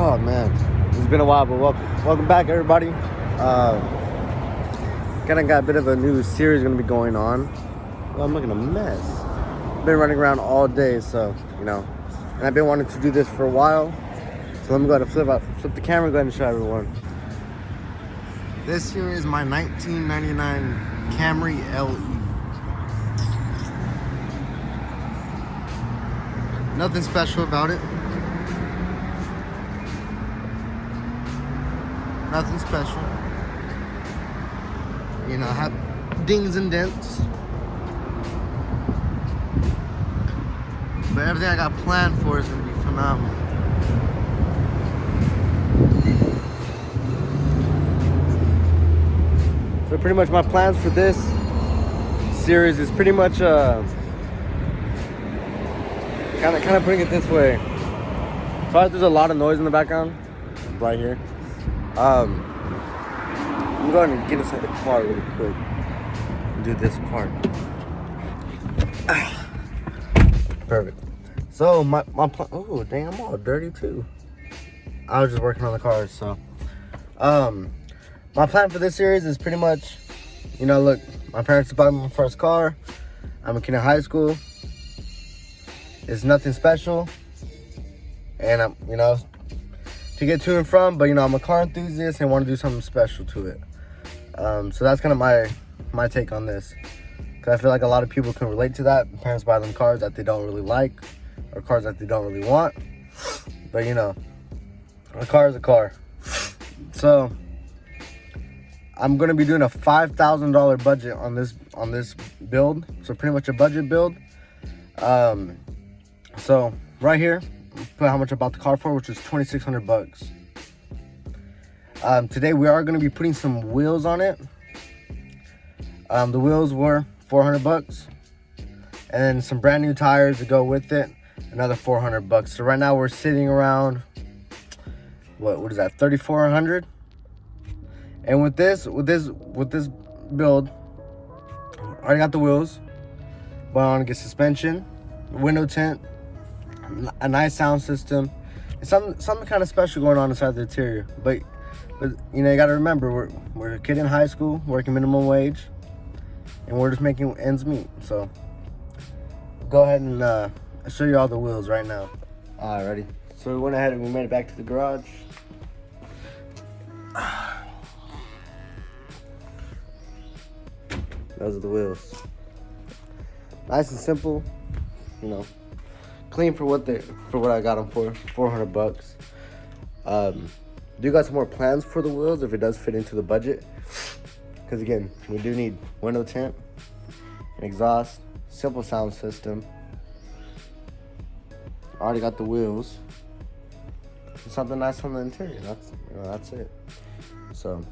Oh man, it's been a while, but welcome back, everybody. Kind of got a bit of a new series gonna be going on. Well, I'm looking a mess. Been running around all day, so and I've been wanting to do this for a while. So let me go ahead and flip the camera, go ahead and show everyone. This here is my 1999 Camry LE. Nothing special about it. Nothing special. Have dings and dents. But everything I got planned for is gonna be phenomenal. So pretty much my plans for this series is pretty much kind of putting it this way. Sorry if there's a lot of noise in the background right here. I'm going to get inside the car really quick and do this part. Perfect. So my plan. Oh dang, I'm all dirty too. I was just working on the cars. So my plan for this series is pretty much, look, my parents bought me my first car. I'm a kid in high school. It's nothing special, and I'm to get to and from, but I'm a car enthusiast and want to do something special to it. So that's kind of my take on this, because I feel like a lot of people can relate to that. Parents buy them cars that they don't really like, or cars that they don't really want, but a car is a car. So I'm gonna be doing a $5,000 budget on this build, so pretty much a budget build. So right here, put how much I bought the car for, which is $2,600. Today we are going to be putting some wheels on it. The wheels were $400, and then some brand new tires to go with it, another $400. So right now we're sitting around what is that, $3,400. And with this build, I already got the wheels, but I want to get suspension, window tint, a nice sound system, and something kind of special going on inside the interior. But you gotta remember, we're a kid in high school working minimum wage, and we're just making ends meet. So go ahead and I'll show you all the wheels right now. Alrighty, so we went ahead and we made it back to the garage. Those are the wheels. Nice and simple, clean for what I got them for, $400. Do you got some more plans for the wheels if it does fit into the budget? Because again, we do need window tint, an exhaust, simple sound system. Already got the wheels. And something nice on the interior. That's it. So I'm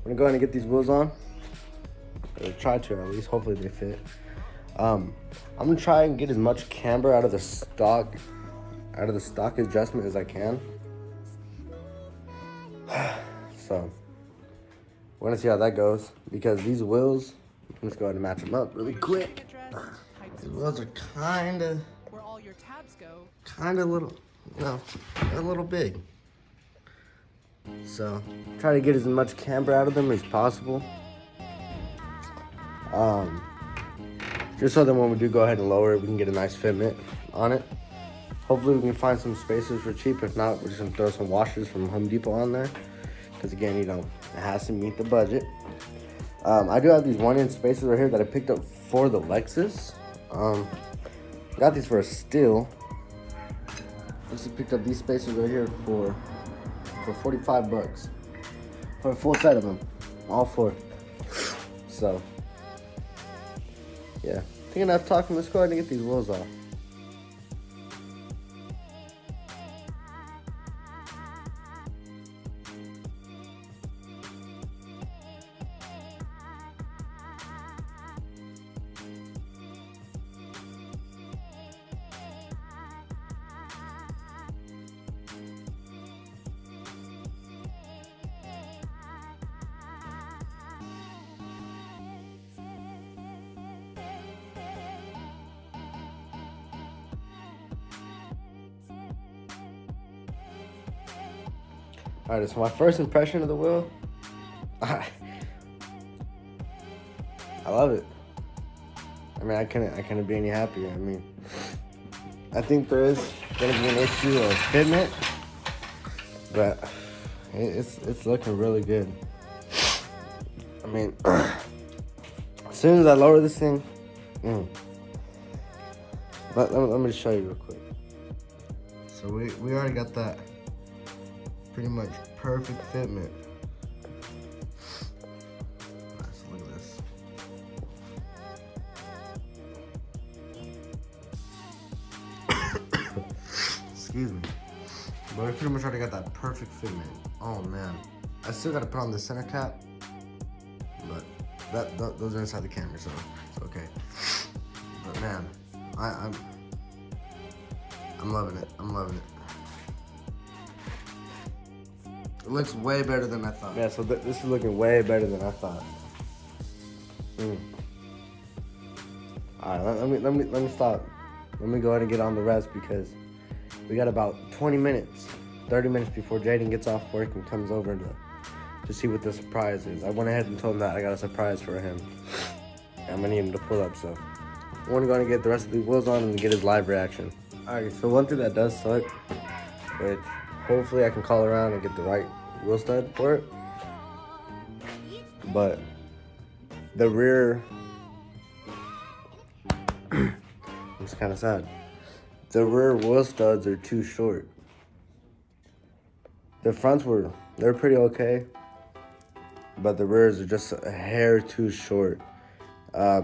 gonna go ahead and get these wheels on. Or try to, at least. Hopefully they fit. I'm gonna try and get as much camber out of the stock adjustment as I can. So we're gonna see how that goes, because these wheels, let's go ahead and match them up really quick. These wheels are kind of little, a little big. So try to get as much camber out of them as possible. Just so that when we do go ahead and lower it, we can get a nice fitment on it. Hopefully we can find some spacers for cheap. If not, we're just gonna throw some washers from Home Depot on there, because again, it has to meet the budget. I do have these 1-inch spacers right here that I picked up for the Lexus. Got these for a steal. Just picked up these spacers right here for $45 for a full set of them, all four. So yeah, I think enough talking. Let's go ahead and get these wheels off. Alright, so my first impression of the wheel, I love it. I mean, I couldn't be any happier. I mean, I think there is gonna be an issue of fitment, but it's looking really good. I mean, as soon as I lower this thing, let me show you real quick. So we already got that pretty much perfect fitment. Let's look at this. Excuse me. But we pretty much already got that perfect fitment. Oh man. I still gotta put on the center cap. But those are inside the camera, so it's okay. But man, I'm loving it. I'm loving it. It looks way better than I thought. Yeah, so this is looking way better than I thought. All right, let me stop. Let me go ahead and get on the rest because we got about 20 minutes, 30 minutes before Jaden gets off work and comes over to see what the surprise is. I went ahead and told him that I got a surprise for him. I'm gonna need him to pull up, so I want to go ahead and get the rest of the wheels on and get his live reaction. All right, so one thing that does suck, which hopefully I can call around and get the right wheel stud for it, but the rear, it's kind of sad. The rear wheel studs are too short. The fronts they're pretty okay, but the rears are just a hair too short. I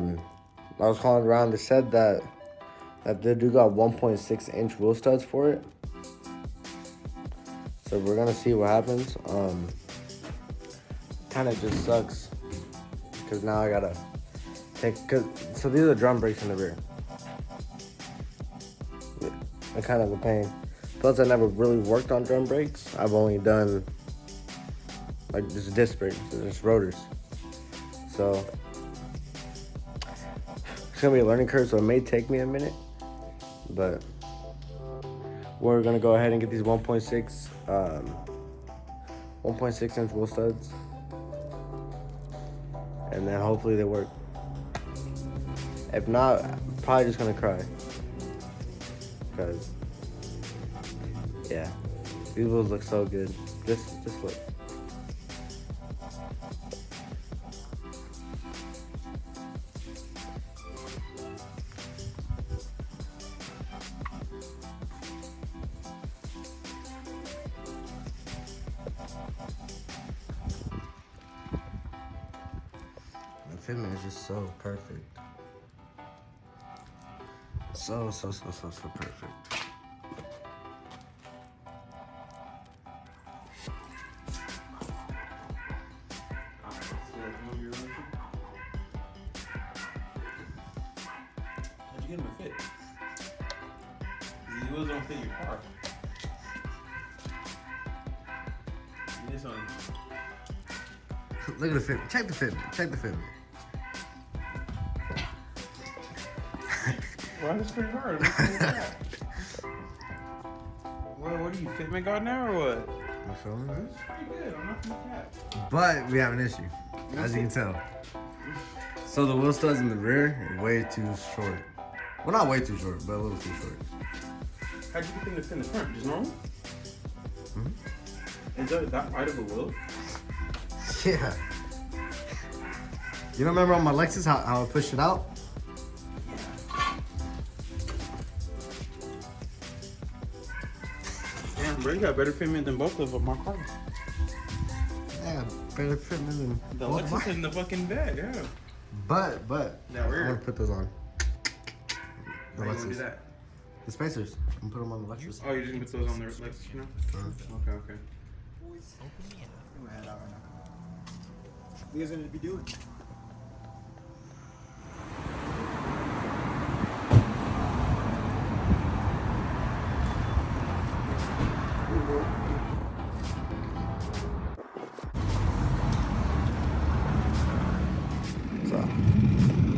was calling around, they said that they do got 1.6 inch wheel studs for it. So we're gonna see what happens. Kind of just sucks because now I gotta so these are drum brakes in the rear. They're kind of a pain. Plus I never really worked on drum brakes. I've only done like just disc brakes, just rotors. So it's gonna be a learning curve, so it may take me a minute, but we're gonna go ahead and get these 1.6 inch wheel studs, and then hopefully they work. If not, I'm probably just gonna cry, because yeah, these wheels look so good. Just look. The fitment is just so perfect. So perfect. How'd you get them to fit? These wheels don't fit your car. This one. Look at the fitment. Check the fitment. Check the fitment. Well, that's pretty hard. What are you, fitment god now or what? You feel me? It's pretty good. I'm not gonna cap. But we have an issue, as you can tell. So the wheel studs in the rear are way too short. Well, not way too short, but a little too short. How'd you get them to fit in the front? Just normal? Mm-hmm. Is that wide of a wheel? Yeah. You don't remember on my Lexus how I pushed it out? Damn, bro, you got better fitment than both of my cars. Yeah, better fitment than The both Lexus in the fucking bed, yeah. But Now I'm where? gonna put those on. The How you gonna do Lexus. that? The spacers. I'm gonna put them on the Lexus. Oh, you're just gonna put those on the Lexus, you know? Okay. What are you guys gonna be doing?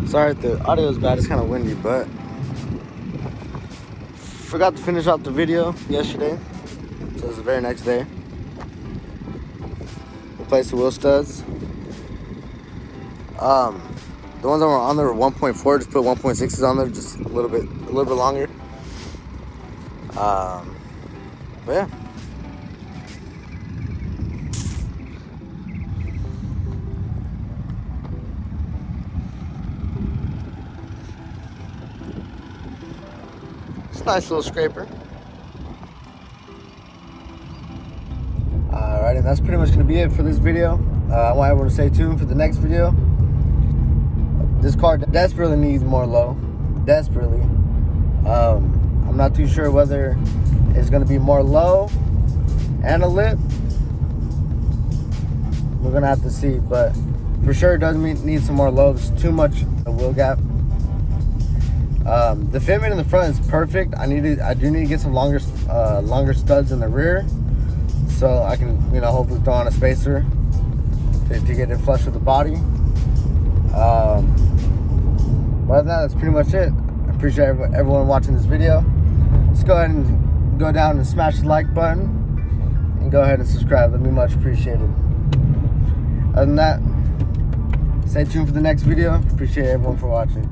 Sorry if the audio is bad, it's kind of windy, but forgot to finish off the video yesterday, so it's the very next day. replace the wheel studs. The ones that were on there were 1.4. Just put 1.6s on there, just a little bit longer. But yeah. It's a nice little scraper. Alright, and that's pretty much going to be it for this video. I want everyone to stay tuned for the next video. This car desperately needs more low. Desperately. I'm not too sure whether it's going to be more low and a lip. We're going to have to see, but for sure it does need some more low. There's too much a wheel gap. The fitment in the front is perfect. I do need to get some longer studs in the rear, so I can, hopefully throw on a spacer to get it flush with the body. But other than that, that's pretty much it. I appreciate everyone watching this video. Just go ahead and go down and smash the like button, and go ahead and subscribe. That'd be much appreciated. Other than that, stay tuned for the next video. Appreciate everyone for watching.